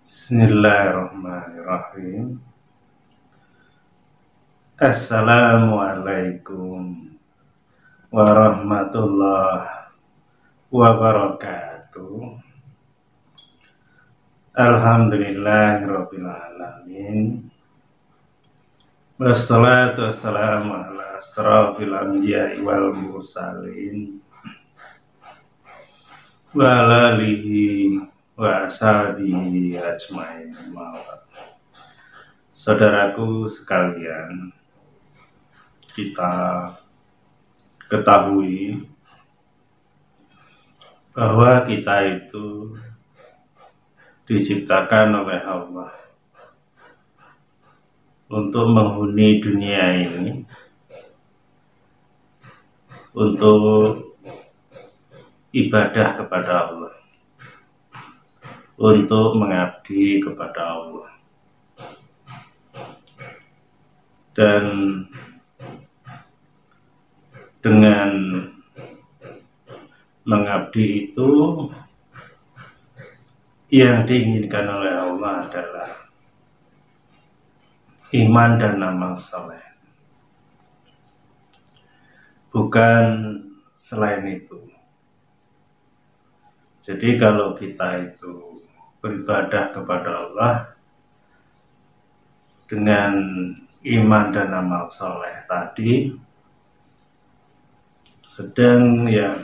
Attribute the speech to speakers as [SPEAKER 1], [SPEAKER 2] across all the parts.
[SPEAKER 1] Bismillahirrahmanirrahim. Assalamualaikum warahmatullahi wabarakatuh. Alhamdulillahirabbil alamin. Wassalatu wassalamu ala asrofil anbiya'i wal mursalin wa ala alihi wa ashabihi ajmain. Saudaraku sekalian, kita ketahui bahwa kita itu diciptakan oleh Allah untuk menghuni dunia ini, untuk ibadah kepada Allah, untuk mengabdi kepada Allah. Dan dengan mengabdi itu, yang diinginkan oleh Allah adalah iman dan amal saleh, bukan selain itu. Jadi kalau kita itu beribadah kepada Allah dengan iman dan amal soleh tadi, sedang yang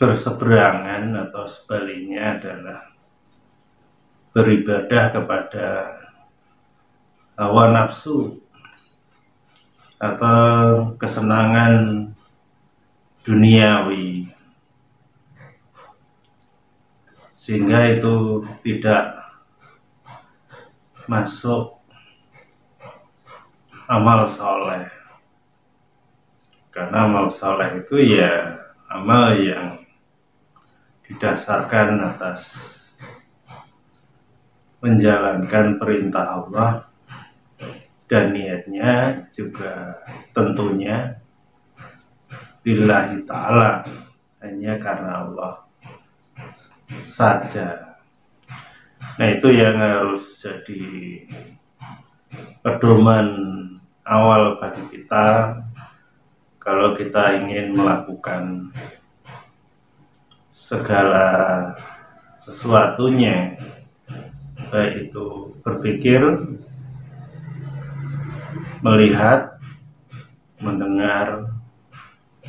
[SPEAKER 1] berseberangan atau sebaliknya adalah beribadah kepada hawa nafsu atau kesenangan duniawi, sehingga itu tidak masuk amal soleh. Karena amal soleh itu ya amal yang didasarkan atas menjalankan perintah Allah, dan niatnya juga tentunya lillahi ta'ala, hanya karena Allah saja. Nah, itu yang harus jadi pedoman awal bagi kita kalau kita ingin melakukan segala sesuatunya, baik itu berpikir, melihat, mendengar,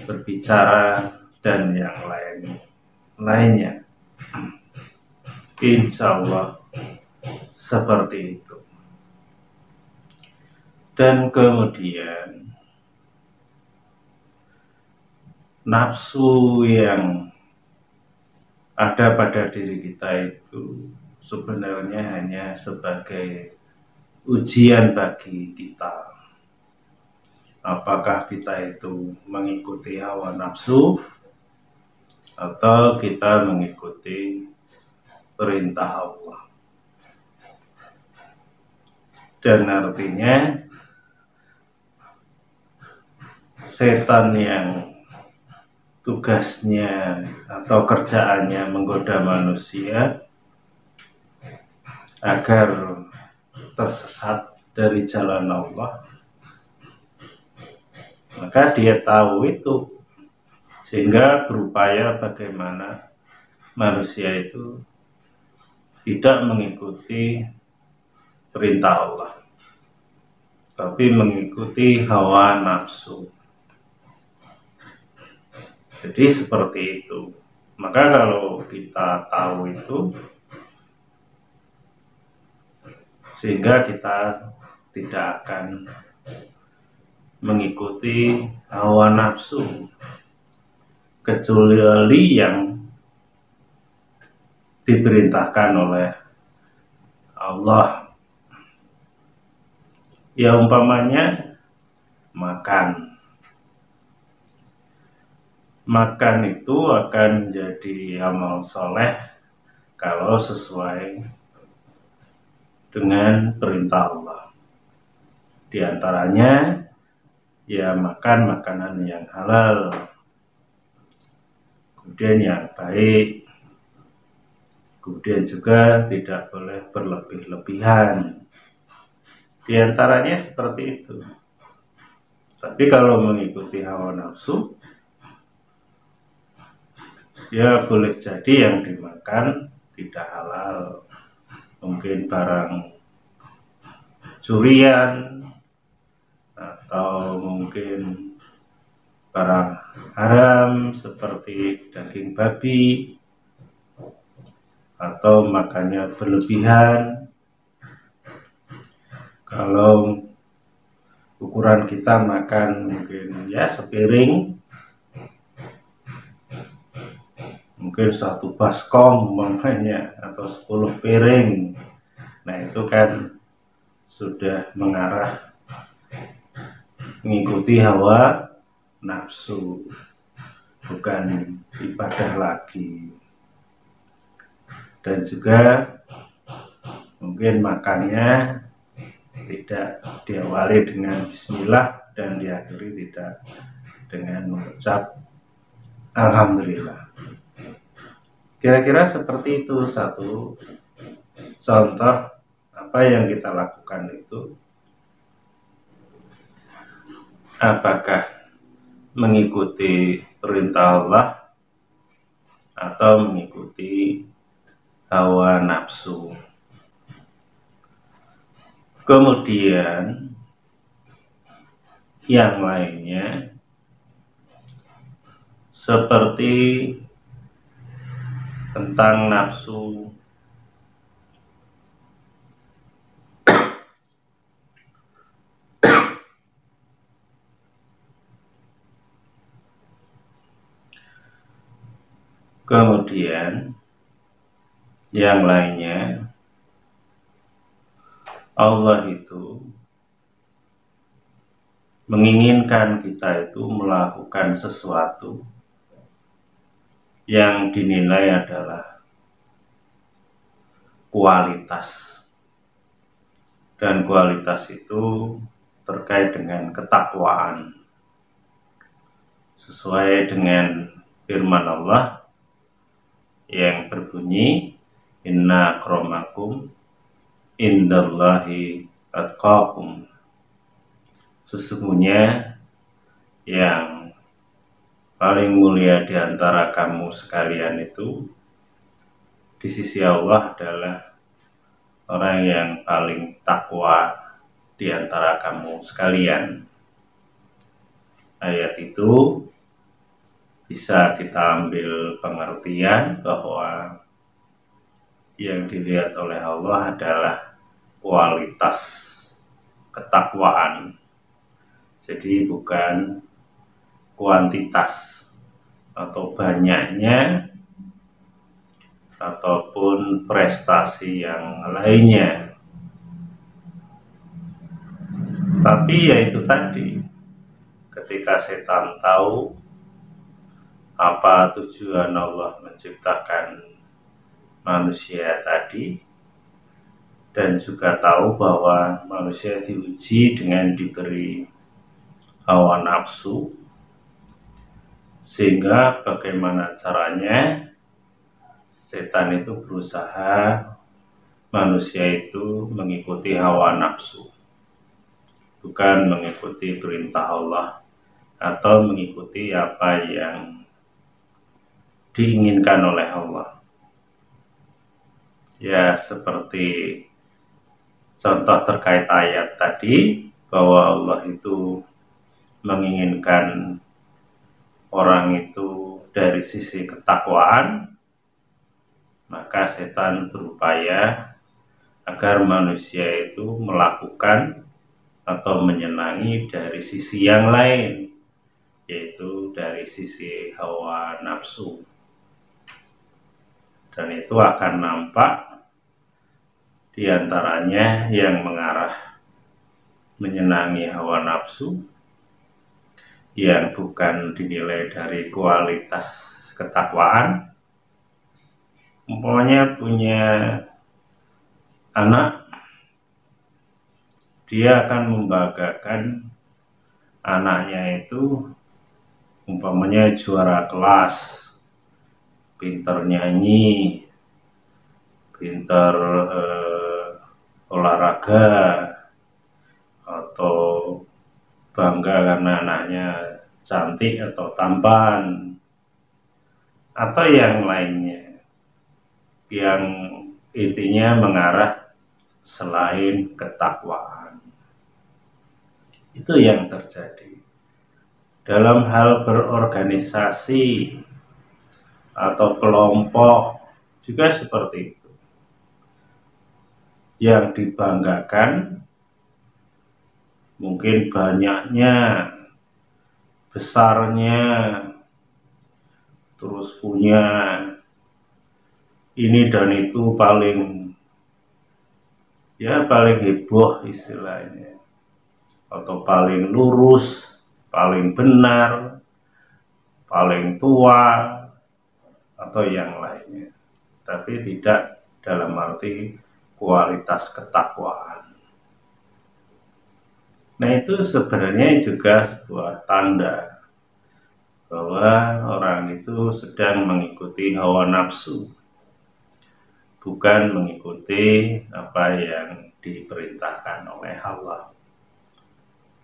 [SPEAKER 1] berbicara, dan yang lainnya. Insya Allah seperti itu. Dan kemudian nafsu yang ada pada diri kita itu sebenarnya hanya sebagai ujian bagi kita. Apakah kita itu mengikuti hawa nafsu atau kita mengikuti perintah Allah. Dan artinya setan yang tugasnya atau kerjaannya menggoda manusia agar tersesat dari jalan Allah, maka dia tahu itu, sehingga berupaya bagaimana manusia itu tidak mengikuti perintah Allah, tapi mengikuti hawa nafsu. Jadi seperti itu. Maka kalau kita tahu itu, sehingga kita tidak akan mengikuti hawa nafsu, kecuali yang diperintahkan oleh Allah. Ya umpamanya makan itu akan menjadi amal soleh kalau sesuai dengan perintah Allah. Di antaranya ya makan makanan yang halal, kemudian yang baik, Kemudian juga tidak boleh berlebih-lebihan. Di antaranya seperti itu. Tapi kalau mengikuti hawa nafsu, ya boleh jadi yang dimakan tidak halal. Mungkin barang curian, atau mungkin barang haram seperti daging babi, atau makannya berlebihan. Kalau ukuran kita makan mungkin ya sepiring, mungkin 1 baskom umpamanya, atau 10 piring, nah itu kan sudah mengarah mengikuti hawa nafsu, bukan ibadah lagi. Dan juga mungkin makannya tidak diawali dengan bismillah dan diakhiri tidak dengan mengucap alhamdulillah. Kira-kira seperti itu satu contoh apa yang kita lakukan itu. Apakah mengikuti perintah Allah atau mengikuti hawa nafsu. Kemudian yang lainnya seperti tentang nafsu, kemudian yang lainnya, Allah itu menginginkan kita itu melakukan sesuatu yang dinilai adalah kualitas, dan kualitas itu terkait dengan ketakwaan sesuai dengan firman Allah yang berbunyi inna akramakum indallahi atqakum. Sesungguhnya yang paling mulia di antara kamu sekalian itu di sisi Allah adalah orang yang paling takwa di antara kamu sekalian. Ayat itu bisa kita ambil pengertian bahwa yang dilihat oleh Allah adalah kualitas ketakwaan. Jadi bukan kuantitas atau banyaknya ataupun prestasi yang lainnya. Tapi ya itu tadi, ketika setan tahu apa tujuan Allah menciptakan manusia tadi, dan juga tahu bahwa manusia diuji dengan diberi hawa nafsu, sehingga bagaimana caranya setan itu berusaha manusia itu mengikuti hawa nafsu, bukan mengikuti perintah Allah atau mengikuti apa yang diinginkan oleh Allah. Ya seperti contoh terkait ayat tadi, bahwa Allah itu menginginkan orang itu dari sisi ketakwaan, maka setan berupaya agar manusia itu melakukan atau menyenangi dari sisi yang lain, yaitu dari sisi hawa nafsu. Dan itu akan nampak diantaranya yang mengarah menyenangi hawa nafsu, yang bukan dinilai dari kualitas ketakwaan. Umpamanya punya anak, dia akan membanggakan anaknya itu umpamanya juara kelas, pinter nyanyi, pinter olahraga, atau bangga karena anaknya cantik atau tampan, atau yang lainnya, yang intinya mengarah selain ketakwaan. Itu yang terjadi dalam hal berorganisasi atau kelompok juga seperti itu. Yang dibanggakan mungkin banyaknya, besarnya, terus punya ini dan itu paling heboh istilahnya, atau paling lurus, paling benar, paling tua, atau yang lainnya, tapi tidak dalam arti kualitas ketakwaan. Nah, itu sebenarnya juga sebuah tanda bahwa orang itu sedang mengikuti hawa nafsu, bukan mengikuti apa yang diperintahkan oleh Allah.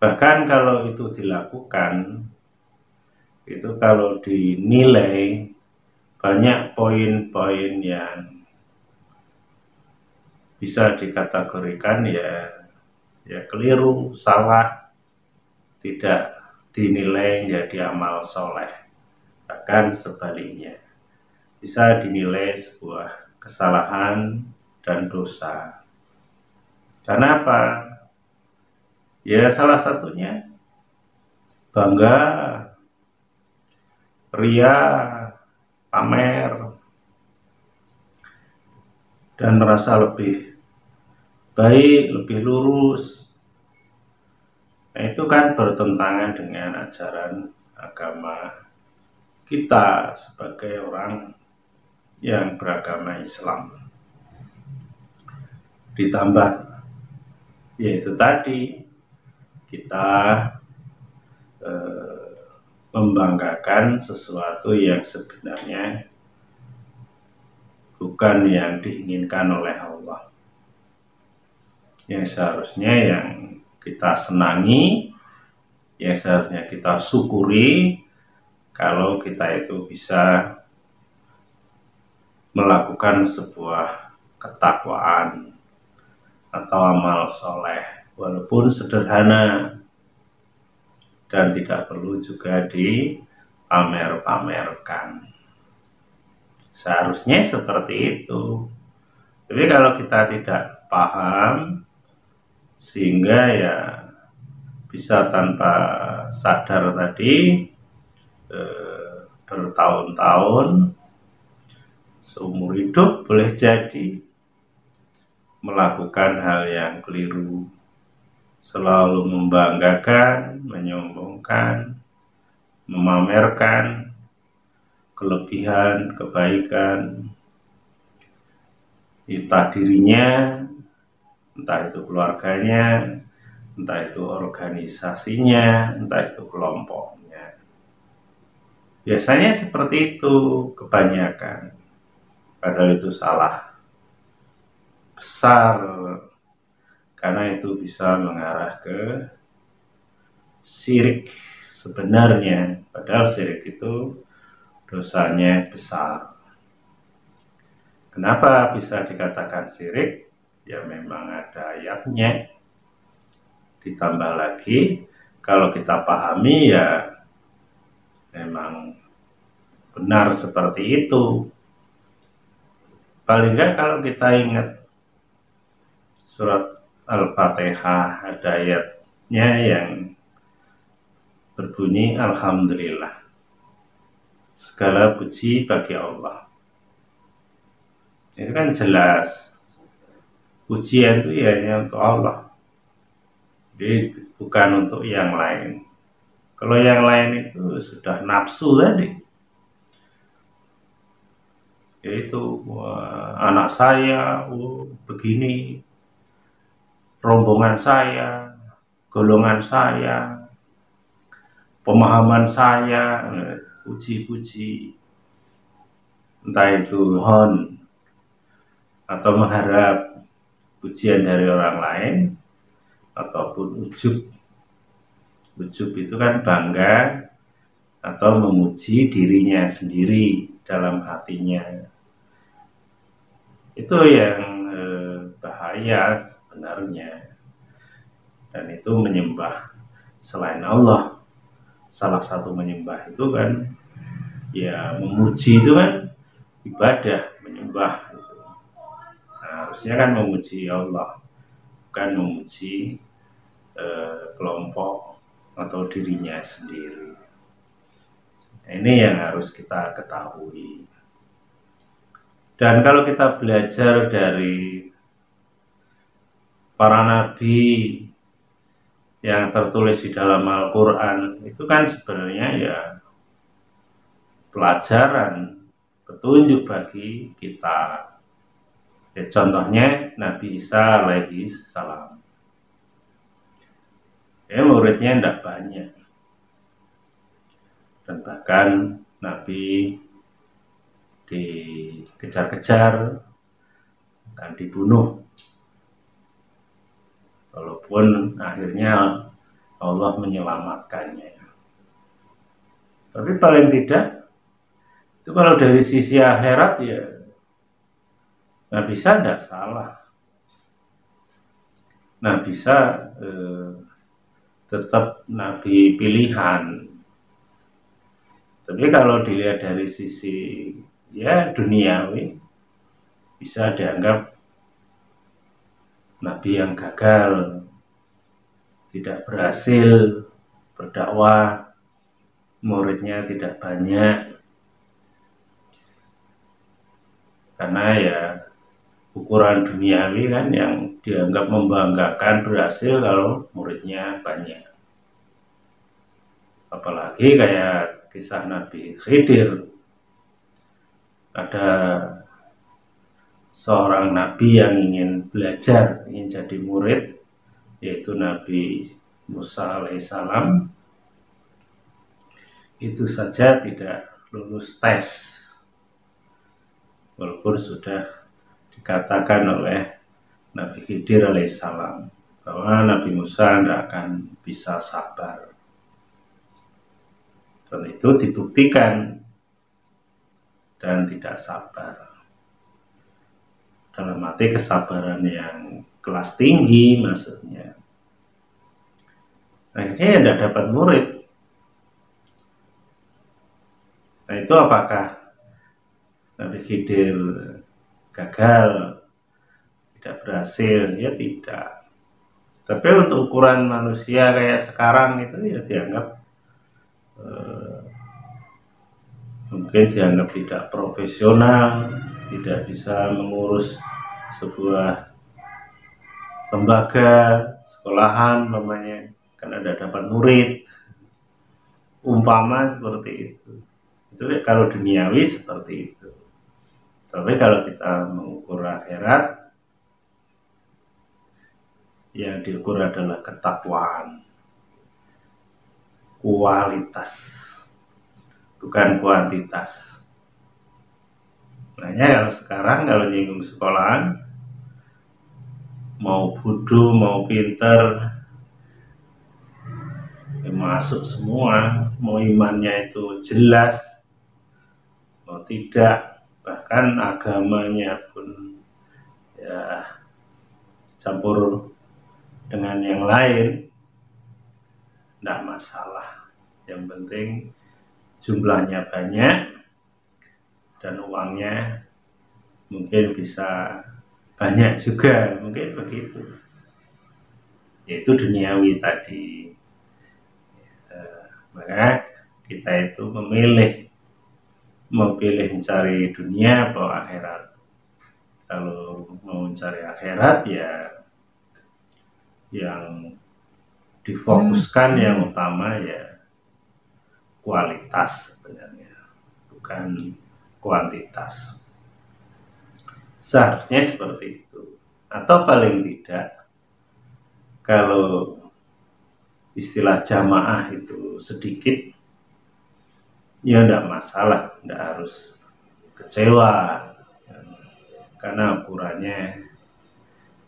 [SPEAKER 1] Bahkan kalau itu dilakukan, itu kalau dinilai banyak poin-poin yang bisa dikategorikan ya keliru, salah, tidak dinilai jadi amal soleh. Bahkan sebaliknya, bisa dinilai sebuah kesalahan dan dosa. Karena apa? Ya salah satunya bangga, ria, pamer, dan merasa lebih baik, lebih lurus. Nah, itu kan bertentangan dengan ajaran agama kita sebagai orang yang beragama Islam. Ditambah yaitu tadi kita membanggakan sesuatu yang sebenarnya bukan yang diinginkan oleh Allah. Yang seharusnya yang kita senangi, yang seharusnya kita syukuri, kalau kita itu bisa melakukan sebuah ketakwaan atau amal soleh, walaupun sederhana dan tidak perlu juga dipamer-pamerkan. Seharusnya seperti itu. Tapi kalau kita tidak paham, sehingga ya bisa tanpa sadar tadi bertahun-tahun, seumur hidup boleh jadi melakukan hal yang keliru, selalu membanggakan, menyombongkan, memamerkan kelebihan, kebaikan, entah dirinya, entah itu keluarganya, entah itu organisasinya, entah itu kelompoknya. Biasanya seperti itu kebanyakan, padahal itu salah besar, karena itu bisa mengarah ke syirik sebenarnya, padahal syirik itu dosanya besar. Kenapa bisa dikatakan syirik? Ya memang ada ayatnya. Ditambah lagi, kalau kita pahami ya memang benar seperti itu. Paling enggak kalau kita ingat surat Al-Fatihah, ada ayatnya yang berbunyi Alhamdulillah, segala puji bagi Allah. Itu kan jelas, pujian itu ya hanya untuk Allah, jadi bukan untuk yang lain. Kalau yang lain itu sudah nafsu tadi, yaitu anak saya begini, rombongan saya, golongan saya, pemahaman saya, puji-puji, entah itu hon, atau mengharap pujian dari orang lain, ataupun ujub. Ujub itu kan bangga atau memuji dirinya sendiri dalam hatinya. Itu yang bahaya sebenarnya, dan itu menyembah selain Allah. Salah satu menyembah itu kan ya memuji, itu kan ibadah, menyembah itu. Nah, harusnya kan memuji Allah, bukan memuji kelompok atau dirinya sendiri. Nah, ini yang harus kita ketahui. Dan kalau kita belajar dari para nabi yang tertulis di dalam Al-Quran, itu kan sebenarnya ya pelajaran, petunjuk bagi kita. Ya, contohnya Nabi Isa alaihi salam. Ya, muridnya tidak banyak, dan bahkan Nabi dikejar-kejar dan dibunuh, walaupun akhirnya Allah menyelamatkannya. Tapi paling tidak, itu kalau dari sisi akhirat ya Nabi Isa tidak salah. Nabi Isa tetap Nabi pilihan. Tapi kalau dilihat dari sisi ya duniawi, bisa dianggap Nabi yang gagal, tidak berhasil berdakwah, muridnya tidak banyak, karena ya ukuran duniawi kan yang dianggap membanggakan berhasil kalau muridnya banyak. Apalagi kayak kisah Nabi Khidir, ada seorang nabi yang ingin belajar, ingin jadi murid, yaitu Nabi Musa alaihissalam. Itu saja tidak lulus tes, walaupun sudah dikatakan oleh Nabi Khidir alaihissalam bahwa Nabi Musa tidak akan bisa sabar. Dan itu dibuktikan, dan tidak sabar. Dalam arti kesabaran yang kelas tinggi maksudnya. Akhirnya tidak dapat murid. Nah, itu apakah Nabi Khidir gagal, tidak berhasil? Ya tidak. Tapi untuk ukuran manusia kayak sekarang itu ya dianggap mungkin dianggap tidak profesional, tidak bisa mengurus sebuah lembaga sekolahan namanya, karena tidak dapat murid, umpama seperti itu. Itu kalau duniawi seperti itu. Tapi kalau kita mengukur akhirat, yang diukur adalah ketakwaan, kualitas, bukan kuantitas. Makanya kalau sekarang kalau nyinggung sekolahan, mau bodoh mau pinter ya masuk semua, mau imannya itu jelas mau tidak, bahkan agamanya pun ya campur dengan yang lain, tidak masalah. Yang penting jumlahnya banyak dan uangnya mungkin bisa banyak juga, mungkin begitu. Yaitu duniawi tadi. Maka kita itu memilih, mau pilih mencari dunia atau akhirat. Kalau mau mencari akhirat ya yang difokuskan yang utama ya kualitas sebenarnya, bukan kuantitas. Seharusnya seperti itu. Atau paling tidak, kalau istilah jamaah itu sedikit, ya tidak masalah, tidak harus kecewa. karena ukurannya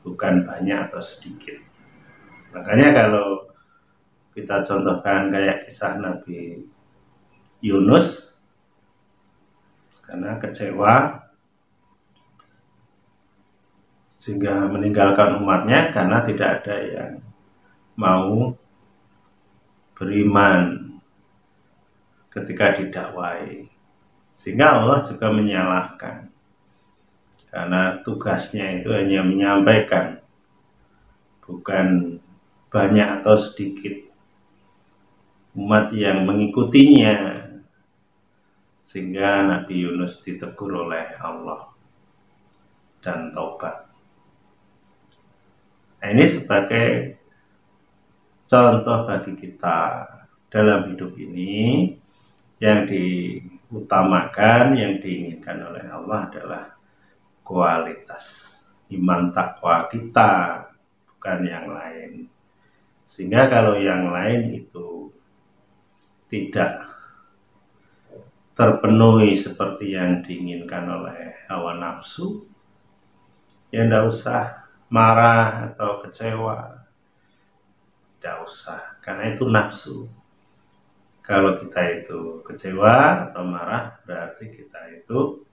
[SPEAKER 1] bukan banyak atau sedikit. Makanya kalau kita contohkan kayak kisah Nabi Yunus, karena kecewa sehingga meninggalkan umatnya karena tidak ada yang mau beriman ketika didakwai, sehingga Allah juga menyalahkan karena tugasnya itu hanya menyampaikan, bukan banyak atau sedikit umat yang mengikutinya, sehingga Nabi Yunus ditegur oleh Allah dan taubat. Nah, ini sebagai contoh bagi kita dalam hidup ini, yang diutamakan, yang diinginkan oleh Allah adalah kualitas iman takwa kita, bukan yang lain. Sehingga kalau yang lain itu tidak terpenuhi seperti yang diinginkan oleh hawa nafsu, ya tidak usah marah atau kecewa, tidak usah, karena itu nafsu. Kalau kita itu kecewa atau marah, berarti kita itu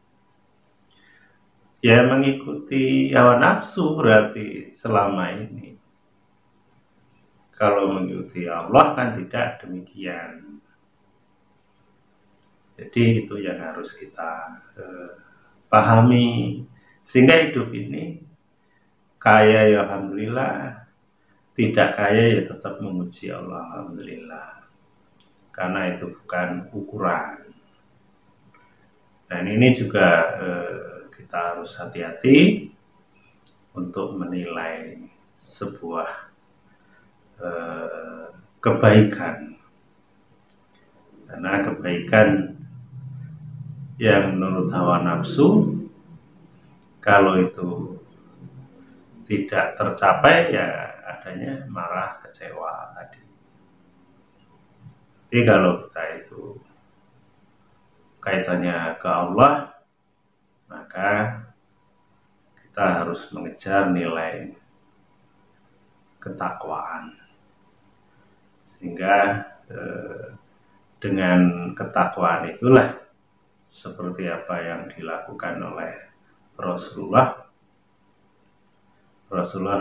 [SPEAKER 1] ya mengikuti hawa nafsu berarti selama ini. Kalau mengikuti Allah kan tidak demikian. Jadi itu yang harus kita pahami, sehingga hidup ini kaya ya alhamdulillah, tidak kaya ya tetap memuji Allah alhamdulillah, karena itu bukan ukuran. Dan ini juga kita harus hati-hati untuk menilai sebuah kebaikan, karena kebaikan yang menurut hawa nafsu, kalau itu tidak tercapai ya adanya marah, kecewa tadi. Jadi kalau kita itu kaitannya ke Allah, maka kita harus mengejar nilai ketakwaan, sehingga dengan ketakwaan itulah seperti apa yang dilakukan oleh Rasulullah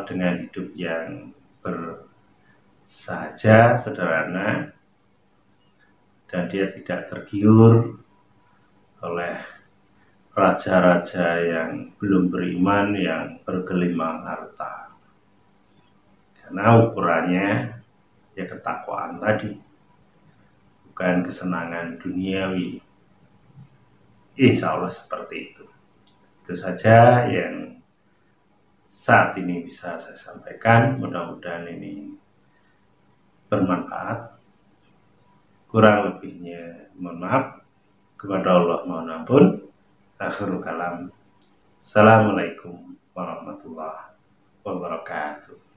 [SPEAKER 1] dengan hidup yang bersahaja, sederhana, dan dia tidak tergiur oleh raja-raja yang belum beriman, yang bergelimang harta, karena ukurannya ya ketakwaan tadi, bukan kesenangan duniawi. Insya Allah seperti itu. Itu saja yang saat ini bisa saya sampaikan. Mudah-mudahan ini bermanfaat. Kurang lebihnya mohon maaf. Kepada Allah mohon ampun. Akhirul kalam. Assalamualaikum warahmatullahi wabarakatuh.